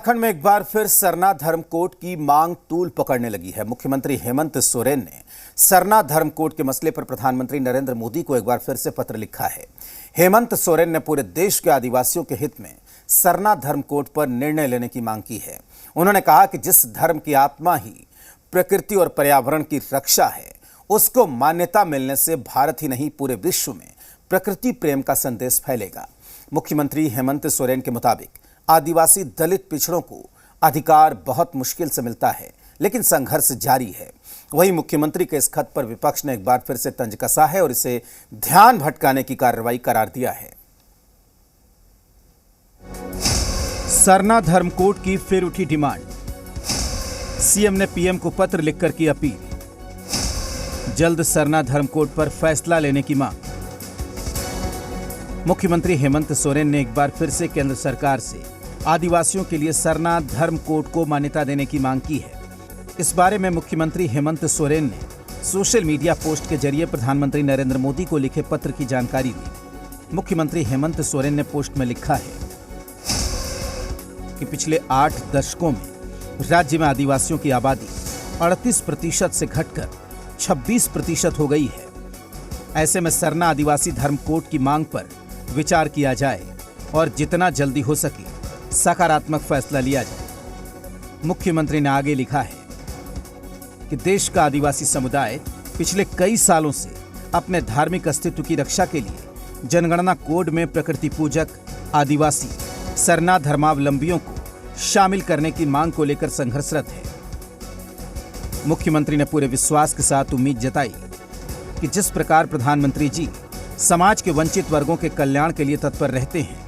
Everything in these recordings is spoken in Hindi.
उत्तराखंड में एक बार फिर सरना धर्म कोड की मांग तूल पकड़ने लगी है। मुख्यमंत्री हेमंत सोरेन ने सरना धर्म कोड के मसले पर प्रधानमंत्री नरेंद्र मोदी को एक बार फिर से पत्र लिखा है। हेमंत सोरेन ने पूरे देश के आदिवासियों के हित में सरना धर्म कोड पर निर्णय लेने की मांग की है। उन्होंने कहा कि जिस धर्म की आत्मा ही प्रकृति और पर्यावरण की रक्षा है, उसको मान्यता मिलने से भारत ही नहीं पूरे विश्व में प्रकृति प्रेम का संदेश फैलेगा। मुख्यमंत्री हेमंत सोरेन के मुताबिक आदिवासी दलित पिछड़ों को अधिकार बहुत मुश्किल से मिलता है, लेकिन संघर्ष जारी है। वहीं मुख्यमंत्री के इस खत पर विपक्ष ने एक बार फिर से तंज कसा है और इसे ध्यान भटकाने की कार्रवाई करार दिया है। सरना धर्म कोड की फिर उठी डिमांड। सीएम ने पीएम को पत्र लिखकर की अपील। जल्द सरना धर्म कोड पर फैसला लेने की मांग। मुख्यमंत्री हेमंत सोरेन ने एक बार फिर से केंद्र सरकार से आदिवासियों के लिए सरना धर्म कोड को मान्यता देने की मांग की है। इस बारे में मुख्यमंत्री हेमंत सोरेन ने सोशल मीडिया पोस्ट के जरिए प्रधानमंत्री नरेंद्र मोदी को लिखे पत्र की जानकारी दी। मुख्यमंत्री हेमंत सोरेन ने पोस्ट में लिखा है कि पिछले 8 दशकों में राज्य में आदिवासियों की आबादी 38% से घटकर 26% हो गई है। ऐसे में सरना आदिवासी धर्म कोड की मांग पर विचार किया जाए और जितना जल्दी हो सके सकारात्मक फैसला लिया जाए। मुख्यमंत्री ने आगे लिखा है कि देश का आदिवासी समुदाय पिछले कई सालों से अपने धार्मिक अस्तित्व की रक्षा के लिए जनगणना कोड में प्रकृति पूजक आदिवासी सरना धर्मावलंबियों को शामिल करने की मांग को लेकर संघर्षरत है। मुख्यमंत्री ने पूरे विश्वास के साथ उम्मीद जताई कि जिस प्रकार प्रधानमंत्री जी समाज के वंचित वर्गों के कल्याण के लिए तत्पर रहते हैं,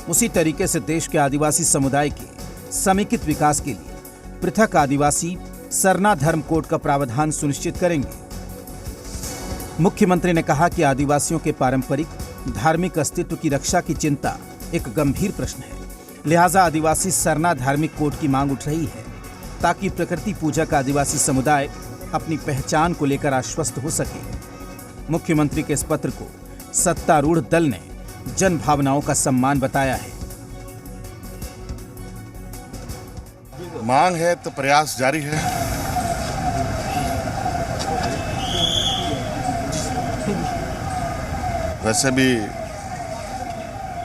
उसी तरीके से देश के आदिवासी समुदाय के समेकित विकास के लिए पृथक आदिवासी सरना धर्म कोड का प्रावधान सुनिश्चित करेंगे। मुख्यमंत्री ने कहा कि आदिवासियों के पारंपरिक धार्मिक अस्तित्व की रक्षा की चिंता एक गंभीर प्रश्न है, लिहाजा आदिवासी सरना धार्मिक कोड की मांग उठ रही है ताकि प्रकृति पूजक आदिवासी समुदाय अपनी पहचान को लेकर आश्वस्त हो सके। मुख्यमंत्री के इस पत्र को सत्तारूढ़ दल ने जन भावनाओं का सम्मान बताया है। मांग है तो प्रयास जारी है। वैसे भी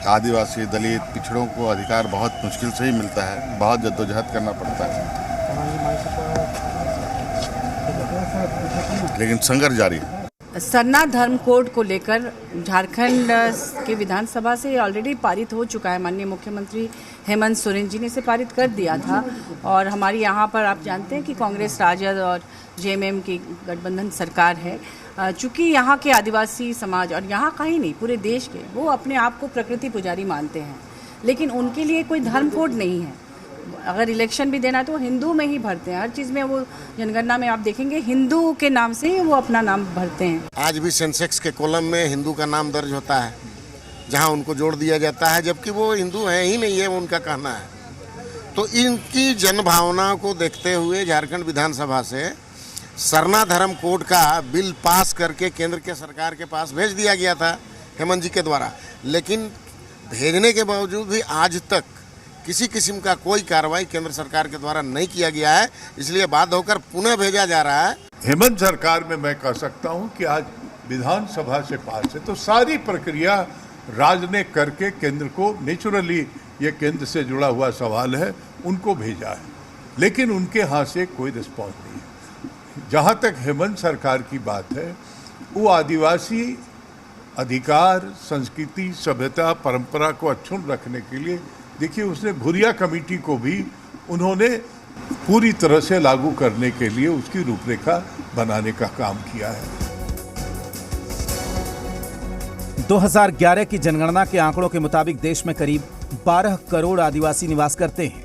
आदिवासी दलित पिछड़ों को अधिकार बहुत मुश्किल से ही मिलता है, बहुत जद्दोजहद करना पड़ता है, लेकिन संघर्ष जारी है। सरना धर्म कोड को लेकर झारखंड के विधानसभा से ऑलरेडी पारित हो चुका है। माननीय मुख्यमंत्री हेमंत सोरेन जी ने इसे पारित कर दिया था और हमारी यहाँ पर आप जानते हैं कि कांग्रेस राजद और जेएमएम की गठबंधन सरकार है। चूँकि यहाँ के आदिवासी समाज और यहाँ का ही नहीं पूरे देश के वो अपने आप को प्रकृति पुजारी मानते हैं, लेकिन उनके लिए कोई धर्म कोड नहीं है। अगर इलेक्शन भी देना है तो वो हिंदू में ही भरते हैं। हर चीज़ में वो जनगणना में आप देखेंगे हिंदू के नाम से ही वो अपना नाम भरते हैं। आज भी सेंसेक्स के कॉलम में हिंदू का नाम दर्ज होता है, जहां उनको जोड़ दिया जाता है, जबकि वो हिंदू है ही नहीं है, उनका कहना है। तो इनकी जनभावना को देखते हुए झारखंड विधानसभा से सरना धर्म कोड का बिल पास करके केंद्र के सरकार के पास भेज दिया गया था हेमंत जी के द्वारा, लेकिन भेजने के बावजूद भी आज तक किसी किस्म का कोई कार्रवाई केंद्र सरकार के द्वारा नहीं किया गया है। इसलिए बाध्य होकर पुनः भेजा जा रहा है। हेमंत सरकार में मैं कह सकता हूं कि आज विधानसभा से पास है तो सारी प्रक्रिया राज्य ने करके केंद्र को, नेचुरली ये केंद्र से जुड़ा हुआ सवाल है, उनको भेजा है, लेकिन उनके हाथ से कोई रिस्पॉन्स नहीं है। जहां तक हेमंत सरकार की बात है, वो आदिवासी अधिकार, संस्कृति, सभ्यता, परंपरा को अक्षुण्ण रखने के लिए, देखिए उसने घुरिया कमेटी को भी उन्होंने पूरी तरह से लागू करने के लिए उसकी रूपरेखा बनाने का काम किया है। 2011 की जनगणना के आंकड़ों के मुताबिक देश में करीब 12 करोड़ आदिवासी निवास करते हैं।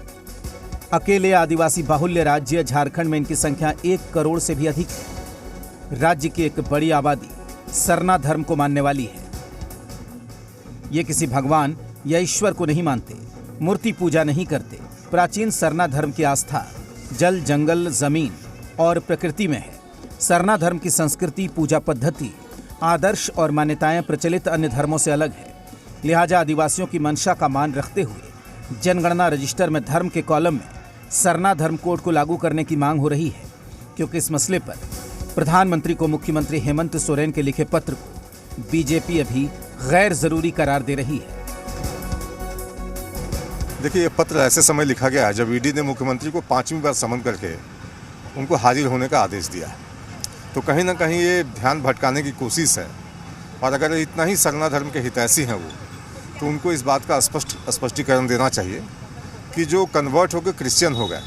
अकेले आदिवासी बाहुल्य राज्य झारखंड में इनकी संख्या 1 करोड़ से भी अधिक है। राज्य की एक बड़ी आबादी सरना धर्म को मानने वाली है। ये किसी भगवान या ईश्वर को नहीं मानते, मूर्ति पूजा नहीं करते। प्राचीन सरना धर्म की आस्था जल, जंगल, जमीन और प्रकृति में है। सरना धर्म की संस्कृति, पूजा पद्धति, आदर्श और मान्यताएं प्रचलित अन्य धर्मों से अलग है। लिहाजा आदिवासियों की मंशा का मान रखते हुए जनगणना रजिस्टर में धर्म के कॉलम में सरना धर्म कोड को लागू करने की मांग हो रही है, क्योंकि इस मसले पर प्रधानमंत्री को मुख्यमंत्री हेमंत सोरेन के लिखे पत्र को बीजेपी अभी गैर जरूरी करार दे रही है। देखिए, ये पत्र ऐसे समय लिखा गया है जब ईडी ने मुख्यमंत्री को 5वीं बार समन करके उनको हाजिर होने का आदेश दिया है। तो कहीं ना कहीं ये ध्यान भटकाने की कोशिश है, और अगर इतना ही सरना धर्म के हितैषी हैं वो, तो उनको इस बात का स्पष्टीकरण देना चाहिए कि जो कन्वर्ट होकर क्रिश्चियन हो गए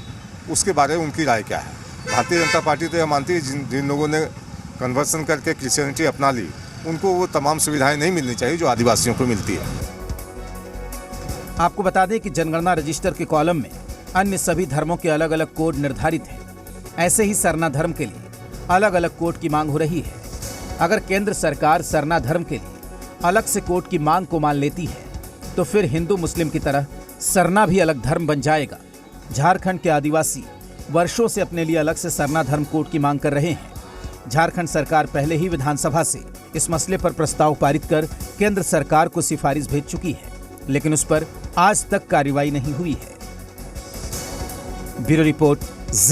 उसके बारे में उनकी राय क्या है। भारतीय जनता पार्टी तो यह मानती है जिन लोगों ने कन्वर्सन करके क्रिश्चियनिटी अपना ली उनको वो तमाम सुविधाएं नहीं मिलनी चाहिए जो आदिवासियों को मिलती है। आपको बता दें कि जनगणना रजिस्टर के कॉलम में अन्य सभी धर्मों के अलग अलग कोड निर्धारित हैं। ऐसे ही सरना धर्म के लिए अलग अलग कोड की मांग हो रही है। अगर केंद्र सरकार सरना धर्म के लिए अलग से कोड की मांग को मान लेती है तो फिर हिंदू मुस्लिम की तरह सरना भी अलग धर्म बन जाएगा। झारखंड के आदिवासी वर्षों से अपने लिए अलग से सरना धर्म कोड की मांग कर रहे हैं। झारखंड सरकार पहले ही विधानसभा से इस मसले पर प्रस्ताव पारित कर केंद्र सरकार को सिफारिश भेज चुकी है, लेकिन उस पर आज तक कार्रवाई नहीं हुई है। Bureau report,